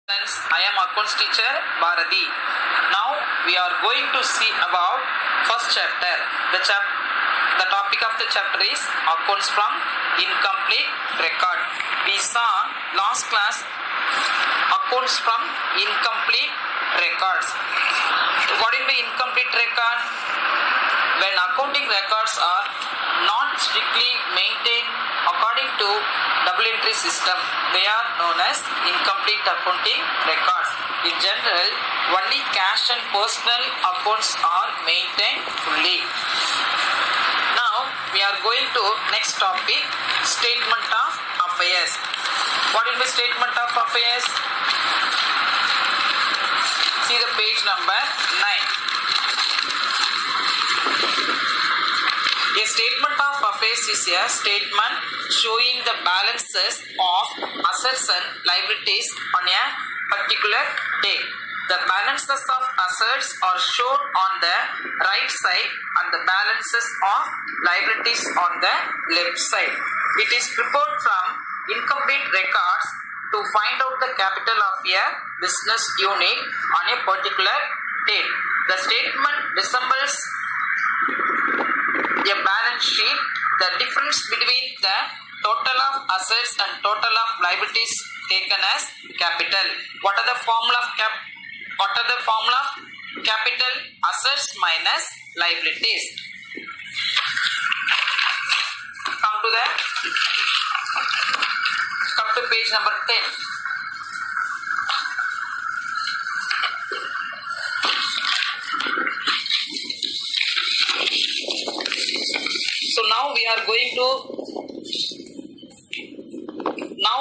Friends, I am accounts teacher Bharati. Now we are going to see about first chapter. The topic of the chapter is accounts from incomplete record. We saw last class accounts from incomplete records. What is the incomplete record? When accounting records are not strictly maintained according to double entry system, they are known as incomplete accounting records. In general, only cash and personal accounts are maintained fully. Now we are going to next topic, statement of affairs. What is the statement of affairs? See the page number 9. A statement of affairs is a statement showing the balances of assets and liabilities on a particular date. The balances of assets are shown on the right side and the balances of liabilities on the left side. It is prepared from incomplete records to find out the capital of a business unit on a particular date. The statement resembles a balance sheet. The difference between the total of assets and total of liabilities taken as capital. What are the formula of capital? Assets minus liabilities. Come to page number 10. So now we are going to,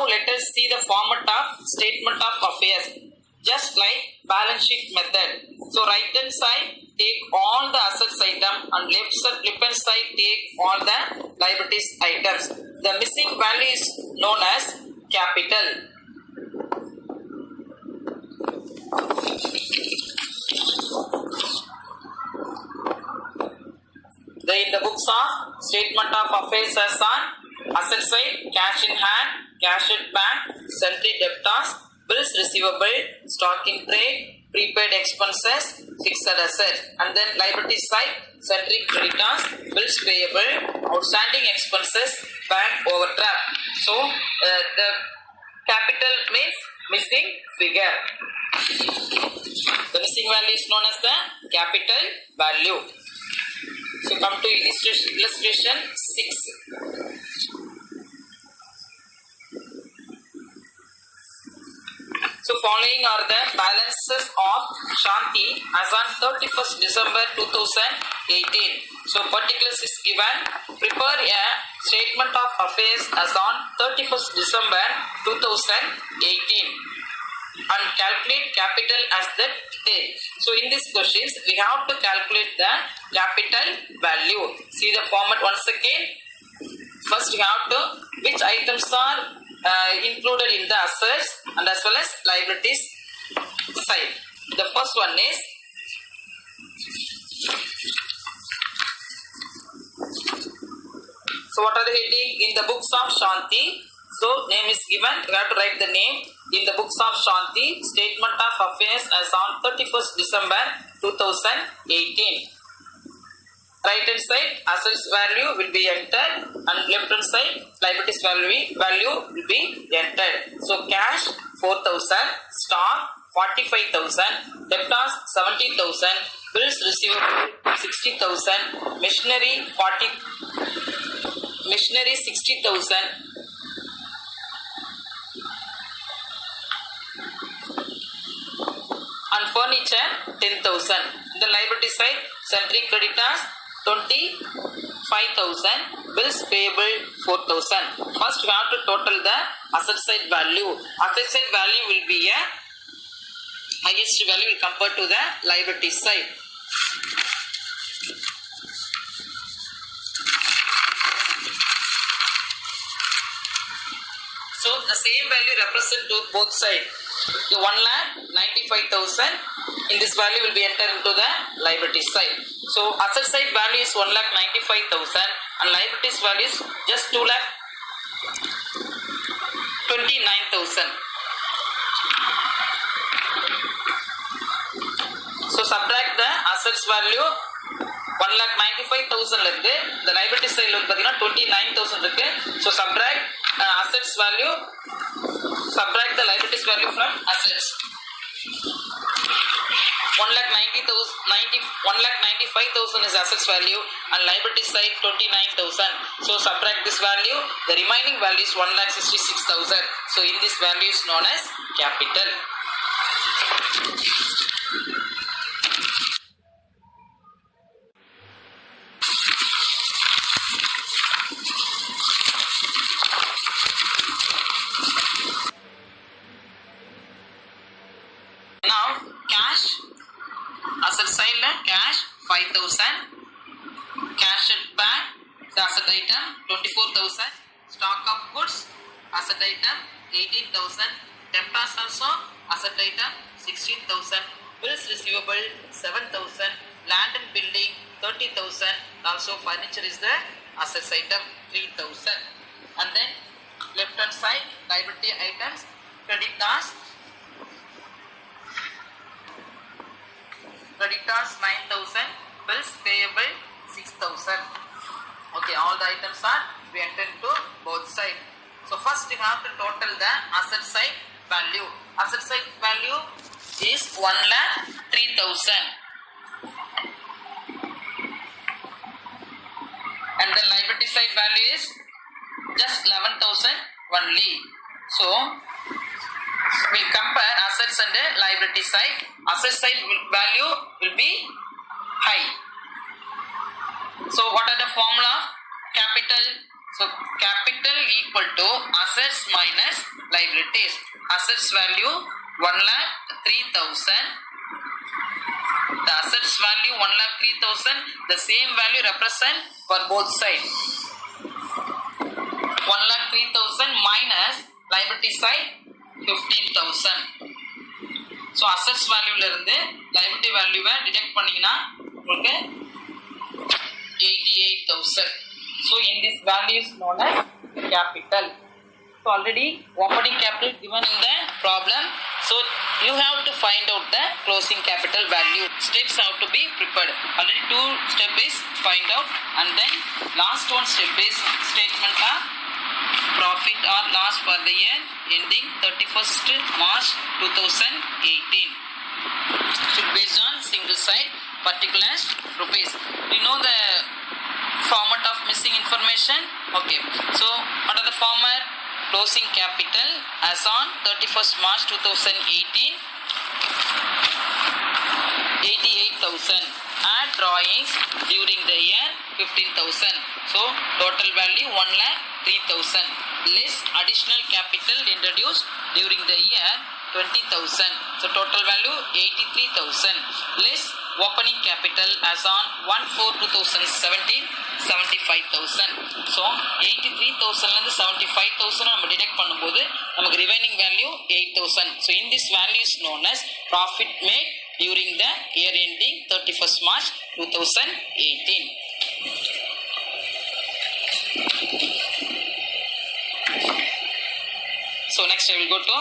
let us see the format of statement of affairs, just like balance sheet method. So right hand side take all the assets item and left hand side take all the liabilities items. The missing value is known as capital. In the books of statement of affairs as on asset side, cash in hand, cash at bank, sundry debtors, bills receivable, stock in trade, prepaid expenses, fixed assets, and then liability side, sundry creditors, bills payable, outstanding expenses, bank overdraft. So the capital means missing figure. The missing value is known as the capital value. So come to illustration 6. So following are the balances of Shanti as on 31st December 2018. So particulars is given. Prepare a statement of affairs as on 31st December 2018. And calculate capital as the date. So in these questions we have to calculate the capital value. See the format once again. First you have to, which items are included in the assets and as well as liabilities side. The first one is so what are the heading in the books of Shanti? So name is given, you have to write the name in the books of Shanti, statement of affairs as on 31st December 2018. Right hand side assets value will be entered and left hand side liabilities value will be entered. So cash 4,000, stock 45,000, debtors 70,000, bills receivable 60,000, machinery 60,000. And furniture 10,000. The liability side, sundry creditors 25,000, bills payable 4,000. First we have to total the asset side value. Asset side value will be a highest value will compare to the liability side. So the same value represent to both sides. The 1,95,000 in this value will be entered into the liability side. So asset side value is 1,95,000 and liabilities value is just 2,29,000. value 1,95,000 இருந்து the liability side வந்து பாத்தீங்கன்னா 29,000 இருக்கு. So subtract assets value, subtract the liabilities value from assets. 1,95,000 is assets value and liability side 29,000. So subtract this value. The remaining value is 1,66,000. So in this value is known as capital. Now cash, asset side cash 5,000, cash at bank, the asset item 24,000, stock of goods asset item 18,000, debtors also asset item 16,000, bills receivable 7,000, land and building 30,000, also furniture is the assets item 3,000. And then left hand side liability items, creditors 9,000, bills payable 6,000. Okay, all the items are we enter into both sides. So first you have to total the asset side value. Asset side value is 1,03,000 and the liability side value is just 11,000 only. So we'll compare assets and the liability side. Asset side value will be high. So what are the formula of capital? So capital equal to assets minus liabilities. Assets value 1,03,000. The assets value 1,03,000. The same value represent for both sides. 1,03,000 minus liability side 15,000. So assets value ல இருந்து liability value deduct பண்ணீங்கன்னா உங்களுக்கு 88,000. So in this value is known as capital. So already opening capital given in the problem. So you have to find out the closing capital value. Steps have to be prepared. Already two steps is find out and then last one step is statement of profit or loss for the year ending 31st March 2018. So based on single side particulars rupees. You know the format of missing information? Okay. So what are the format? Closing capital as on 31st March 2018 88,000. Add drawings during the year 15,000. So total value 1,03,000. Less additional capital introduced during the year 20,000. So total value 83,000. Less opening capital as on 1/4/2017 75,000. So 83,000 ல இருந்து 75,000 நம்ம detect பண்ணும்போது நமக்கு remaining value 8,000. So in this value is known as profit made during the year ending 31st March 2018. So next I will go to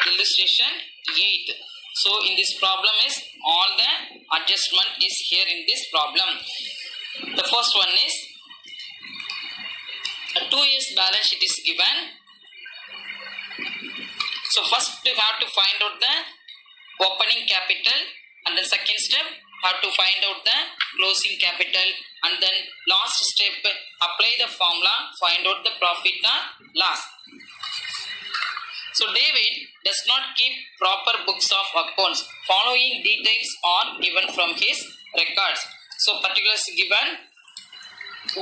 illustration 8. So in this problem is all the adjustment is here in this problem. The first one is a 2 years balance sheet is given. So first you have to find out the opening capital and the second step have to find out the closing capital and then last step apply the formula, find out the profit or loss. So David does not keep proper books of accounts. Following details are given from his records. So particulars given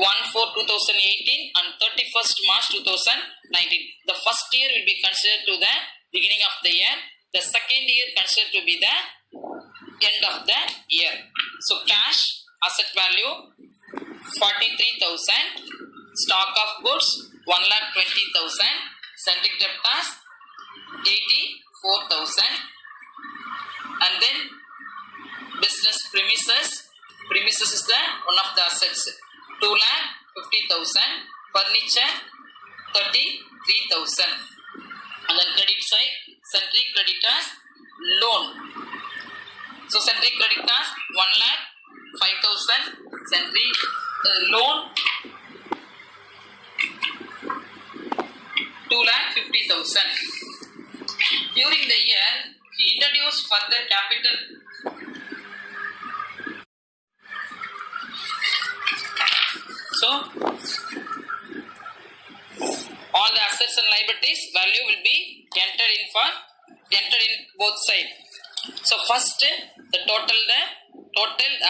1/4/2018 and 31st March 2019. The first year will be considered to the beginning of the year. The second year considered to be the end of the year. So cash asset value 43,000. Stock of goods 1,20,000. Centric debtors 84,000. And then business premises is the one of the assets 2,50,000. Furniture 33,000. And then credit side centric creditors loan. So centric creditors 5,000. Sentry loan 2,50,000. During the year, he introduced further capital. So, all the assets and liabilities value will be entered in both sides. So, first the total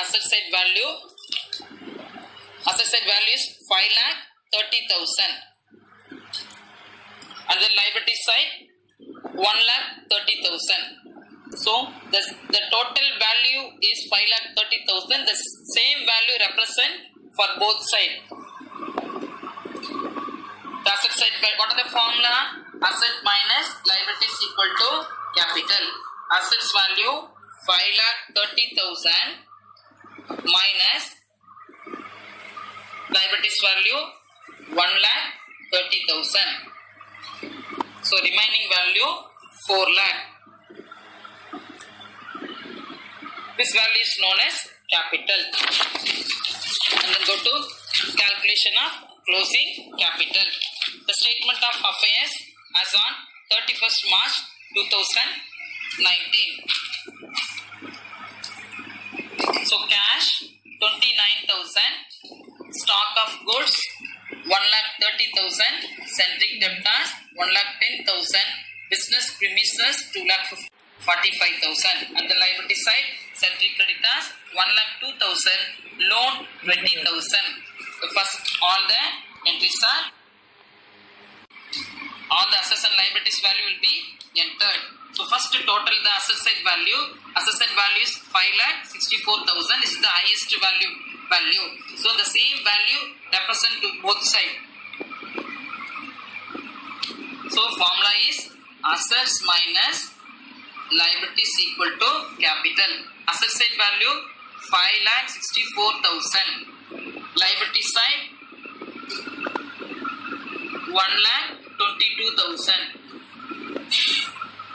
asset side value. Asset side value is 5,30,000. And the liability side 1,30,000. So the total value is 5,30,000. The same value represent for both sides. The asset side, what are the formula? Asset minus liability is equal to capital. Assets value 5,30,000 minus liabilities value 1,30,000. So remaining value 4 lakh. This value is known as capital. And then go to calculation of closing capital. The statement of affairs as on 31st March 2019. So cash 29,000, stock of goods 1,30,000, centric debtors 1,10,000, business premises 2,45,000, and the liability side centric creditors 1,02,000, loan 20,000. So first all the entries are, all the assets and liabilities value will be entered. So first total the asset side value. Asset side value is 5,64,000. This is the highest value. So the same value represent to both sides. So formula is assets minus liabilities equal to capital. Asset side value 5,64,000. Liability side 1,22,000.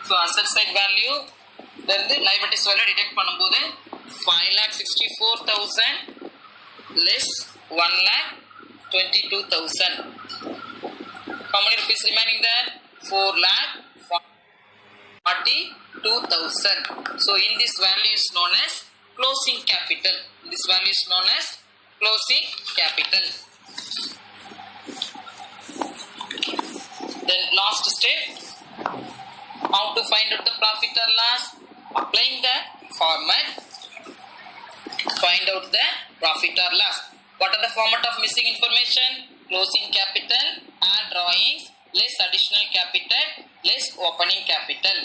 So asset side value then the liabilities value deduct பண்ணும்போது 5,64,000 less 1,22,000. How many rupees remaining there? 4,42,000. So in this value is known as closing capital. This value is known as closing capital. Then last step, how to find out the profit or loss? Applying the format, find out the profit or loss. What are the format of missing information? Closing capital, add drawings, less additional capital, less opening capital.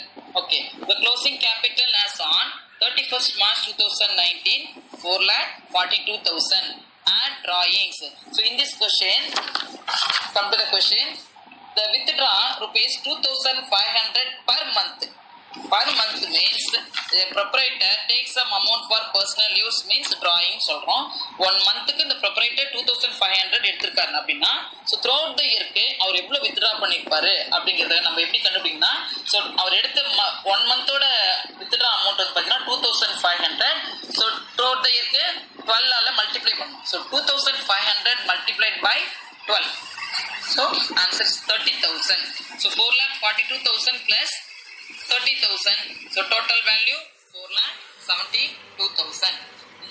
Okay, the closing capital as on 31st March 2019, 4,42,000. Add drawings. So in this question, come to the question. The withdraw rupees 2,500 per month. Per month means the proprietor takes some amount for personal use, means drawing சொல்றோம். 1 monthக்கு இந்த proprietor 2,500 எடுத்திருக்காருன்னா அப்படின்னா so throughout the yearக்கு அவர் எவ்வளோ withdraw பண்ணிருப்பாரு அப்படிங்கிறத நம்ம எப்படி கண்டுபிடிக்கணும்னா so அவர் எடுத்த 1 monthோட withdraw amount வந்து பார்த்தீங்கன்னா 2,500. ஸோ throughout the yearக்கு 12ஆல மல்டிப்ளை பண்ணணும். So 2,500 multiplied by 12. So answer is 30,000. So 4,42,000 plus 30,000. So total value 4,72,000.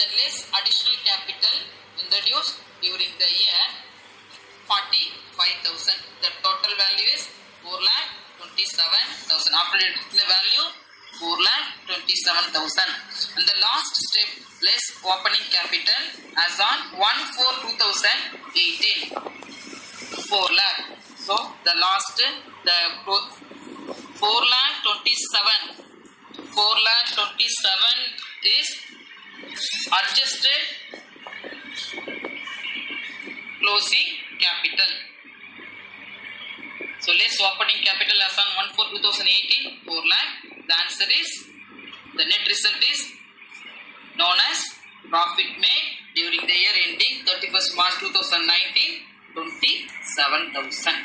The less additional capital introduced during the year 45,000. The total value is 4,27,000. After the value 4,27,000. And the last step, less opening capital as on 1/4/2018. 4 lakh. So the last, the 4,27,000. 4,27,000 is adjusted closing capital. So less opening capital as on 1/4/2018, 4 lakh. The answer is, the net result is known as profit made during the year ending 31st March 2019, 27,000.